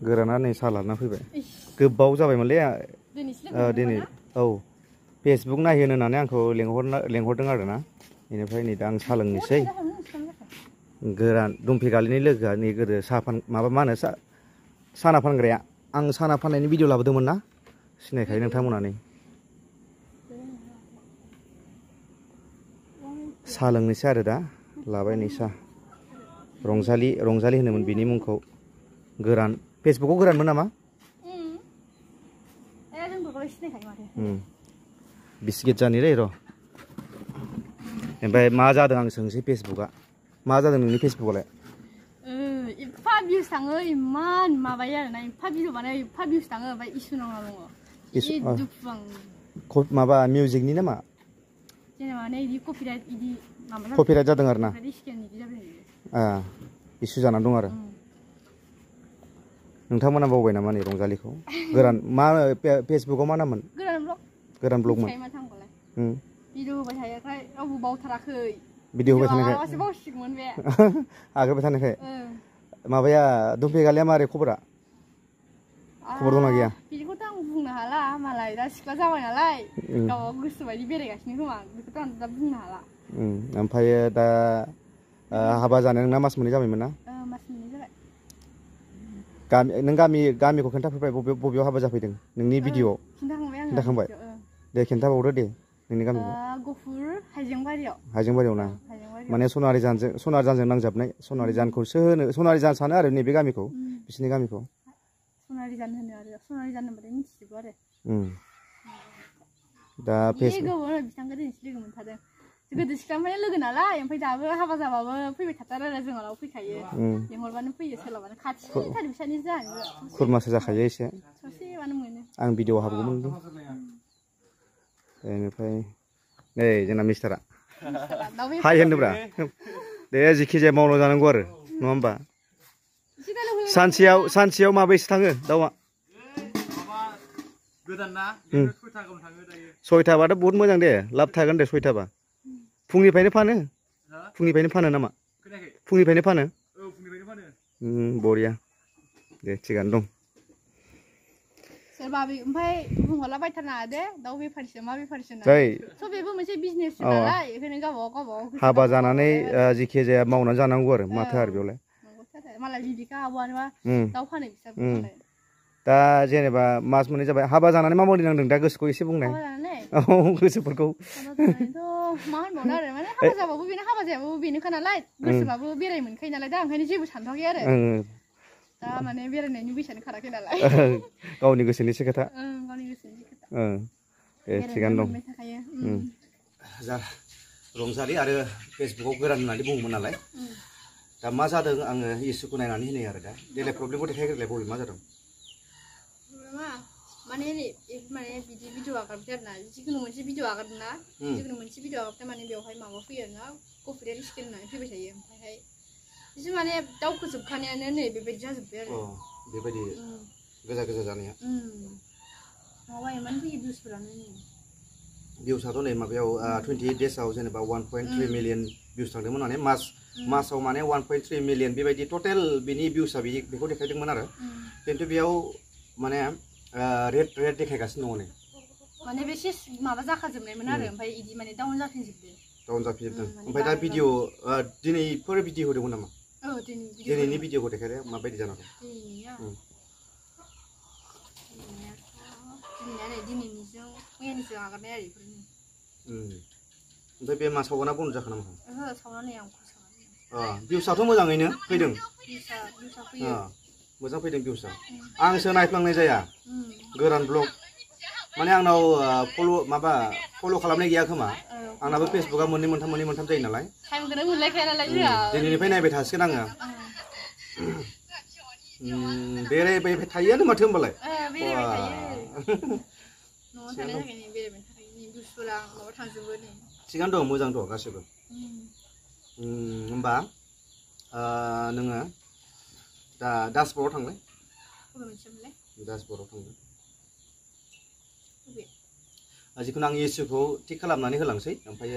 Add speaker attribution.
Speaker 1: गोराना नै साहा लाना फैबाय गोबाव जाबायमोनलै दिनै औ फेसबुक नायहोनो होननानै आंखौ लेंहरदों आरोना बेनिफ्राय नै दा आं साहा लोंनोसै गोरान दुमफिगालिनि लोगोआ नै गोदो साहा माबा मा होनो साना फानग्राया आं साना फाननायनि भिडिअ लाबोदोंमोन ना सिनायखायो नोंथांमोना नै साहा लोंनोसै आरो दा लाबाय नै साहा रंजालि होनोमोन बिनि मुंखौ गोरान फेसबुकआव गोरानमोन नामा बिस्किट जानि र' ओमफ्राय मा जादों आं सोंसै फेसबुकआ मा जादों नोंनि फेसबुकआलाय
Speaker 2: एफा भिउस थाङो इमान माबायो आरोना एफा भिडिअ बानायो एफा भिउस थाङो ओमफ्राय इसु नांना दङ दुखु आं
Speaker 1: माबा मिउजिकनि नामा
Speaker 2: जेनेबा माने इदि
Speaker 1: कपिराइट जादों आरो ना इसु जानानै दं आरो नोंथांमोना बावबाय नामा नै रंजालिखौ गोरान मा फेसबुकआव मा नाममोन गोरान ब्लगमोन
Speaker 2: भिडिअ होबाय थायोखाय रावबो बावथाराखै
Speaker 1: भिडिअ होबाय थानायखाय
Speaker 2: बावसिगौमोन बे
Speaker 1: आगारबाय थानायखाय माबाया दुमफिगालिया मारै खबरा खबर दंना गैया
Speaker 2: बिदिखौथ' आं बुंनो हाला मालाय दा सिख्ला जाबाय नालाय गावबा गोसो बायदि बेरायगासिनो खोमा बेखौथ' आं दा बुंनो हाला
Speaker 1: ओमफ्राय दा हाबा जानाया नोंना मास मोननै जाबायमोन ना
Speaker 2: मास मोननै जाबाय
Speaker 1: नों गामिखौ खोन्थाफेरबाय बबेयाव हाबा जाफैदों नोंनि भिडिअआव खिन्थाखांबाय दे खिन्थाबावदो दे नोंनि गामिखौ
Speaker 2: गफुर
Speaker 1: हाइजेंबारियाव ना माने सनारि जानजों नांजाबनाय सनारि जानखौसो होनो सनारि जान सानो आरो नैबे गामिखौ बिसिनि गामिखौ
Speaker 2: सनारि जान होनो आरो सनारि जान होनबाथाय मिथिजोबो आरो
Speaker 1: दा
Speaker 2: गोबाव बिथांखौ दिनैसो लोगो मोनथारदों गोदो सिख्लानिफ्रायनो लोगो नालाय ओमफ्राय दाबो हाबा जाबाबो फैबाय थाथारो आरो जोंनाव फैखायो लेंहरबानो फैयो सोलाबानो खाथिथार बिसानि जाहानिबो
Speaker 1: खुरमासो जाखायो एसे
Speaker 2: ससेबानो मोनो
Speaker 1: आं भिडिअ हाबगौमोन बेनिफ्राय नै जोंना मिस्टारा हाय होनदोब्रा दे जेखि जाया मावना जानांगौ आरो नङा होमबा सानसेयाव माबैसे थाङो दाउआ सयथाबाथ' बहुत मोजां दे लाब थागोन दे सयथाबा फुंनिफ्रायनो फानो नामा फुंनिफ्रायनो फानो बरिया दे थिगानो दं
Speaker 2: सोरबा ओमफ्राय बुंहरला बायथारनाङा दे दाउ बेफारिसो मा बेफारिसो स' बेबो मोनसे बिजनेस नालाय बेखायनो गावबागाव
Speaker 1: हाबा जानानै जेखि जाया मावनानै जानांगौ आरो माथो आरो बेयावलाय
Speaker 2: मालाय बिदिखा आब'आनोबा दाउ फानो बिस्राबो मालाय
Speaker 1: दा जेनेबा मास मोननै जाबाय हाबा जानानै मा मावदों नांदों दा गोसोखौ एसे बुंनाय औ गोसोफोरखौ
Speaker 2: मा होनबावनो आरो माने हाबा जाबाबो बेनो हाबा जायाबाबो बेनोखा नालाय गोसोबाबो बेराय मोनखायो नालाय दा ओंखायनो जेबो सानथ'वाखै आरो दा माने बेरायनायनि बैसोआनो खाराखै नालाय
Speaker 1: गावनि गोसोनिसो खोथा थिगानो दं रंजालि आरो फेसबुकआव गोरान होननानै बुङोमोन नालाय दा मा जादों आङो इसुखौ नायनानै होनाय आरो दा देलाय प्रब्लेमखौ देखायग्रोलाय बबे मा जादों
Speaker 2: माने बिदि भिडिअ आगारबाय आरोना जिखुनु मोनसे भिडिअ आगारदोंना जिखुनु मोनसे भिडिअ आगारबाथाय माने बेवहाय माबा फैयो आरोना कपिराइट स्ट्राइक होननानै फैबाय थायो ओमफ्रायहाय बिदि माने दावखोजोबखानायानो नै बेबायदि जाजोब्बाय आरो
Speaker 1: बेबायदि गोजा जानाया
Speaker 2: माबा इमान फैयो भिउसफोरानो नै
Speaker 1: भिउसआथ' नै माबायाव 28 डेजआव जेनेबा 1.3 मिलियन भिउस थांदोंमोन माने मासाव माने 1.3 मिलियन बेबायदि टटेल बिनि भिउसआ बेखौ देखायदोंमोन आरो खिन्थु बेयाव माने रेड देखायगासिनो दङ नै
Speaker 2: माने बेसे माबा जाखाजोबनायमोन आरो ओमफ्राय इदि माने डाउन जाफिनजोबदों
Speaker 1: ओमफ्राय दा भिडिअ दिनैफोर भिडिअ होदोंमोन नामा दिनैनि भिडिअखौ देखायदो माबायदि जाना दं
Speaker 2: दिनैनिजों मैयानिजों आगारनाय आरो बेफोरनो
Speaker 1: ओमफ्राय बे मा सावना बन्द जाखो नामा
Speaker 2: सावनानै आं
Speaker 1: भिउसआथ' मोजाङैनो फैदों मोजां फैदों भिउसआ आंसो नायफ्लांनाय जाया गोरान ब्लग माने आंनाव फल' खालामनाय गैया खोमा आंनाबो फेसबुकआ मोननै मोनथाम जायो नालाय दिनैनिफ्राय नायबाय थासिगोन आङो बेरायबाय थायोआनो माथो होनबालाय थिगानो दं मोजां दं गासैबो होमबा नोङो दा दासबर्डआव थांलाय दासबर्डआव थांदों जिखुनु आं इसुखौ थिक खालामनानै होलांसै ओमफ्राय